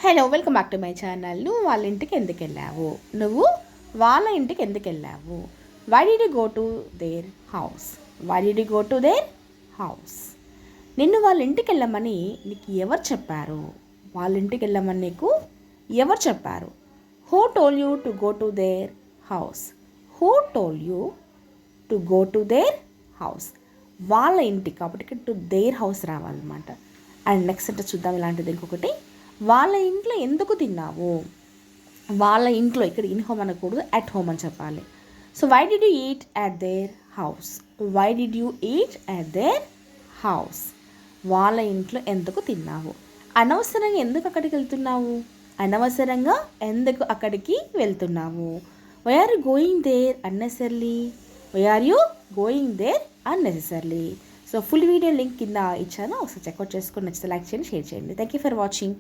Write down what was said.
Hello welcome back to my channel. నువ్వు వాళ్ళ ఇంటికి ఎందుకు వెళ్ళావు? నువ్వు వాళ్ళ ఇంటికి ఎందుకు వెళ్ళావు? Why did you go to their house? Why did you go to their house? నిన్ను వాళ్ళ ఇంటికి వెళ్ళమని నీకు ఎవరు చెప్పారు? వాళ్ళ ఇంటికి వెళ్ళమని నీకు ఎవరు చెప్పారు? Who told you to go to their house? Who told you to go to their house? వాళ్ళ ఇంటికి కాబట్టి ఇక్కడ టు దేర్ హౌస్ రావాలన్నమాట. అండ్ నెక్స్ట్ అంటే చూద్దాం ఇలాంటిది ఇంకొకటి. వాళ్ళ ఇంట్లో ఎందుకు తిన్నావు? వాళ్ళ ఇంట్లో ఇక్కడ ఇన్ హోమ్ అనకూడదు, అట్ హోమ్ అని చెప్పాలి. So why did you eat at their house? Why did you eat at their house? వాళ్ళ ఇంట్లో ఎందుకు తిన్నావు? అనవసరంగా ఎందుకు అక్కడికి వెళ్తున్నావు? అనవసరంగా ఎందుకు అక్కడికి వెళ్తున్నావు? Why are you going there unnecessarily? Why are you going there unnecessarily? So full video link కింద ఇచ్చాను, ఒకసారి చెక్అవుట్ చేసుకొని నచ్చితే లైక్ చేయండి, షేర్ చేయండి. Thank you for watching.